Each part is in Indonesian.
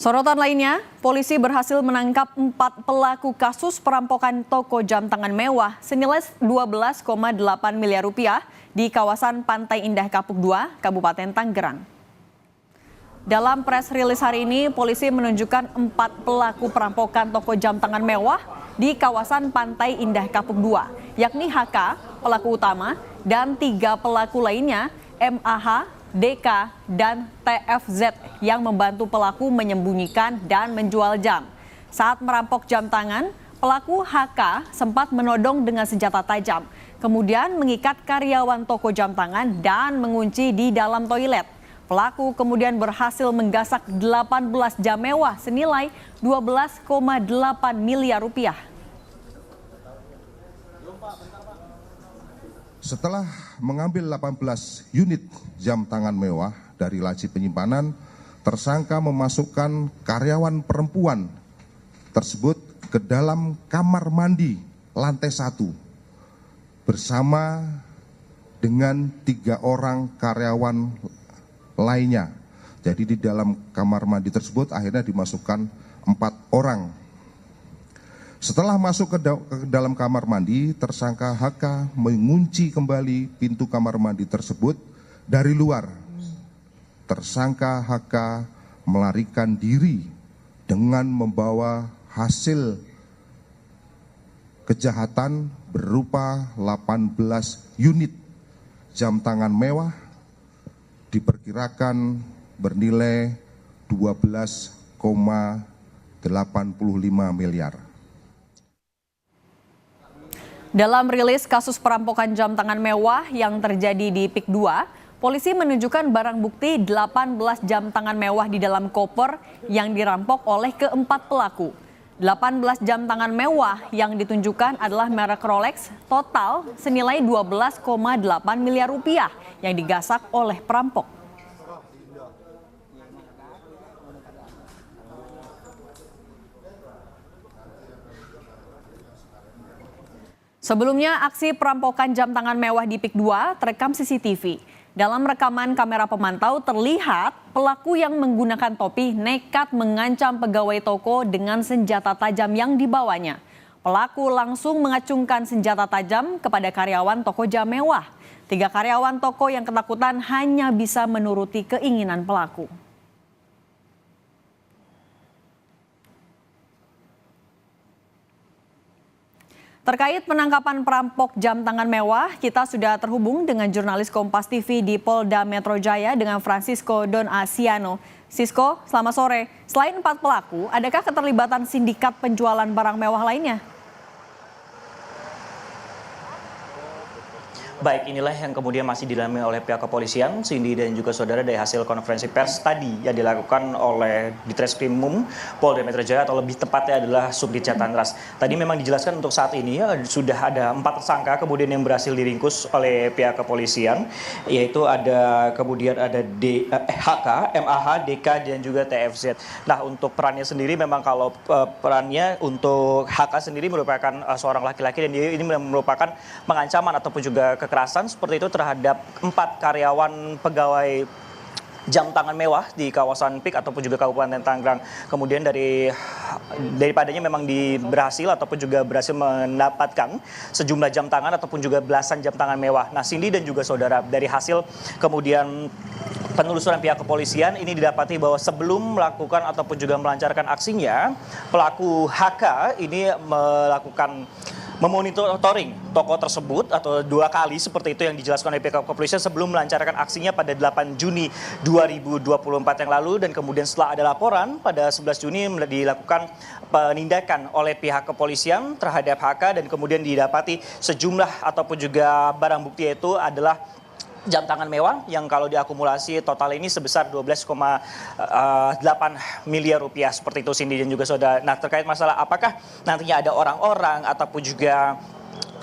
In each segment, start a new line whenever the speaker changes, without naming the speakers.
Sorotan lainnya, polisi berhasil menangkap 4 pelaku kasus perampokan toko jam tangan mewah senilai 12,8 miliar rupiah di kawasan Pantai Indah Kapuk II, Kabupaten Tanggerang. Dalam press rilis hari ini, polisi menunjukkan 4 pelaku perampokan toko jam tangan mewah di kawasan Pantai Indah Kapuk II, yakni HK, pelaku utama, dan 3 pelaku lainnya, MAH, DK, dan TFZ yang membantu pelaku menyembunyikan dan menjual jam. Saat merampok jam tangan, pelaku HK sempat menodong dengan senjata tajam, kemudian mengikat karyawan toko jam tangan dan mengunci di dalam toilet. Pelaku kemudian berhasil menggasak 18 jam mewah senilai 12,8 miliar rupiah.
Setelah mengambil 18 unit jam tangan mewah dari laci penyimpanan, tersangka memasukkan karyawan perempuan tersebut ke dalam kamar mandi lantai 1 bersama dengan 3 orang karyawan lainnya. Jadi di dalam kamar mandi tersebut akhirnya dimasukkan 4 orang. Setelah masuk ke dalam kamar mandi, tersangka HK mengunci kembali pintu kamar mandi tersebut dari luar. Tersangka HK melarikan diri dengan membawa hasil kejahatan berupa 18 unit jam tangan mewah diperkirakan bernilai 12,85 miliar.
Dalam rilis kasus perampokan jam tangan mewah yang terjadi di PIK 2, polisi menunjukkan barang bukti 18 jam tangan mewah di dalam koper yang dirampok oleh keempat pelaku. 18 jam tangan mewah yang ditunjukkan adalah merek Rolex, total senilai 12,8 miliar rupiah yang digasak oleh perampok. Sebelumnya, aksi perampokan jam tangan mewah di PIK 2 terekam CCTV. Dalam rekaman kamera pemantau terlihat pelaku yang menggunakan topi nekat mengancam pegawai toko dengan senjata tajam yang dibawanya. Pelaku langsung mengacungkan senjata tajam kepada karyawan toko jam mewah. 3 karyawan toko yang ketakutan hanya bisa menuruti keinginan pelaku. Terkait penangkapan perampok jam tangan mewah, kita sudah terhubung dengan jurnalis Kompas TV di Polda Metro Jaya dengan Francisco Don Asiano. Sisko, selamat sore. Selain 4 pelaku, adakah keterlibatan sindikat penjualan barang mewah lainnya?
Baik, inilah yang kemudian masih didalami oleh pihak kepolisian, Cindy dan juga saudara, dari hasil konferensi pers tadi yang dilakukan oleh Ditreskrimum Polda Metro Jaya, atau lebih tepatnya adalah Subdit Jatantras. Tadi memang dijelaskan untuk saat ini sudah ada 4 tersangka kemudian yang berhasil diringkus oleh pihak kepolisian, yaitu kemudian ada HK, MAH, DK, dan juga TFZ. Nah, untuk perannya sendiri memang kalau perannya untuk HK sendiri merupakan seorang laki-laki, dan dia ini merupakan pengancaman ataupun juga kekerasan seperti itu terhadap 4 karyawan pegawai jam tangan mewah di kawasan PIK ataupun juga Kabupaten Tanggerang. Kemudian daripadanya memang berhasil mendapatkan sejumlah jam tangan ataupun juga belasan jam tangan mewah. Nah, Cindy dan juga saudara, dari hasil kemudian penelusuran pihak kepolisian ini didapati bahwa sebelum melakukan ataupun juga melancarkan aksinya, pelaku HK ini memonitoring toko tersebut atau 2 kali seperti itu yang dijelaskan oleh pihak kepolisian sebelum melancarkan aksinya pada 8 Juni 2024 yang lalu, dan kemudian setelah ada laporan pada 11 Juni dilakukan penindakan oleh pihak kepolisian terhadap HK, dan kemudian didapati sejumlah ataupun juga barang bukti itu adalah jam tangan mewah yang kalau diakumulasi total ini sebesar 12,8 miliar rupiah seperti itu, Cindy dan juga saudara. Nah, terkait masalah apakah nantinya ada orang-orang ataupun juga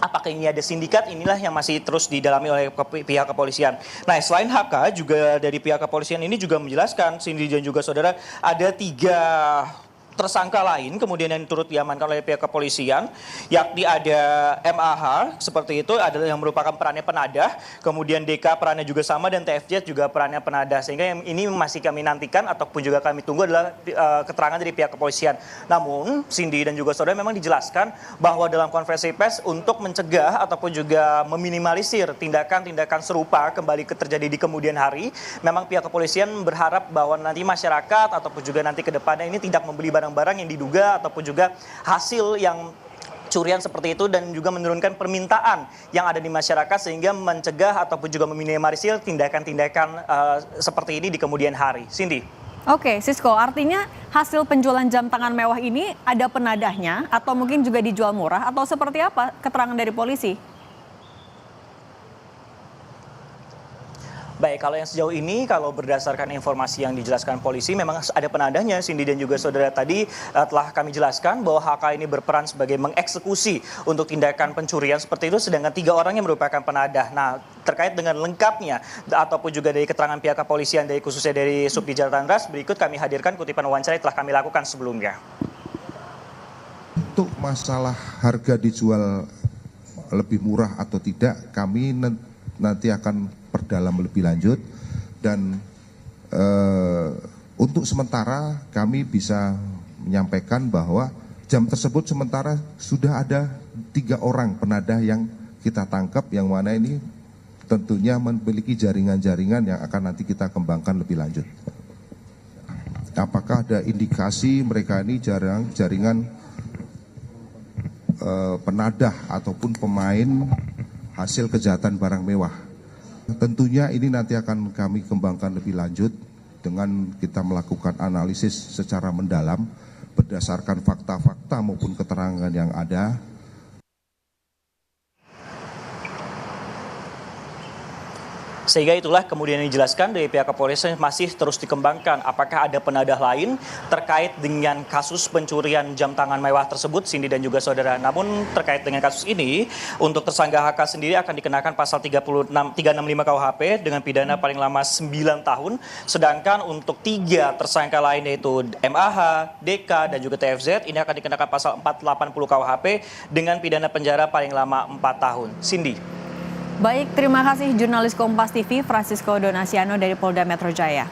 apakah ini ada sindikat, inilah yang masih terus didalami oleh pihak kepolisian. Nah, selain HK, juga dari pihak kepolisian ini juga menjelaskan, Cindy dan juga saudara, ada 3 tersangka lain kemudian yang turut diamankan oleh pihak kepolisian, yakni ada MAH seperti itu adalah yang merupakan perannya penadah, kemudian DK perannya juga sama dan TFJ juga perannya penadah, sehingga yang ini masih kami nantikan ataupun juga kami tunggu adalah keterangan dari pihak kepolisian. Namun Cindy dan juga saudara memang dijelaskan bahwa dalam konferensi pers untuk mencegah ataupun juga meminimalisir tindakan-tindakan serupa kembali terjadi di kemudian hari, memang pihak kepolisian berharap bahwa nanti masyarakat ataupun juga nanti ke depannya ini tidak membeli barang-barang yang diduga ataupun juga hasil yang curian seperti itu dan juga menurunkan permintaan yang ada di masyarakat sehingga mencegah ataupun juga meminimalisir tindakan-tindakan seperti ini di kemudian hari. Cindy.
Oke, Sisko, artinya hasil penjualan jam tangan mewah ini ada penadahnya atau mungkin juga dijual murah atau seperti apa keterangan dari polisi?
Baik, kalau yang sejauh ini, kalau berdasarkan informasi yang dijelaskan polisi, memang ada penadahnya. Cindy dan juga saudara tadi telah kami jelaskan bahwa HK ini berperan sebagai mengeksekusi untuk tindakan pencurian seperti itu, sedangkan 3 orang yang merupakan penadah. Nah, terkait dengan lengkapnya ataupun juga dari keterangan pihak kepolisian, dari khususnya dari Subdit Jatan Ras, berikut kami hadirkan kutipan wawancara yang telah kami lakukan sebelumnya.
Untuk masalah harga dijual lebih murah atau tidak, kami nanti akan perdalam lebih lanjut dan untuk sementara kami bisa menyampaikan bahwa jam tersebut sementara sudah ada 3 orang penadah yang kita tangkap, yang mana ini tentunya memiliki jaringan-jaringan yang akan nanti kita kembangkan lebih lanjut. Apakah ada indikasi mereka ini jaringan penadah ataupun pemain hasil kejahatan barang mewah? Tentunya ini nanti akan kami kembangkan lebih lanjut dengan kita melakukan analisis secara mendalam berdasarkan fakta-fakta maupun keterangan yang ada.
Sehingga itulah kemudian dijelaskan dari pihak kepolisian masih terus dikembangkan apakah ada penadah lain terkait dengan kasus pencurian jam tangan mewah tersebut, Cindy dan juga saudara. Namun terkait dengan kasus ini, untuk tersangka HK sendiri akan dikenakan pasal 365 KUHP dengan pidana paling lama 9 tahun. Sedangkan untuk 3 tersangka lain yaitu MAH, DK, dan juga TFZ ini akan dikenakan pasal 480 KUHP dengan pidana penjara paling lama 4 tahun. Cindy.
Baik, terima kasih jurnalis Kompas TV Francisco Donasiano dari Polda Metro Jaya.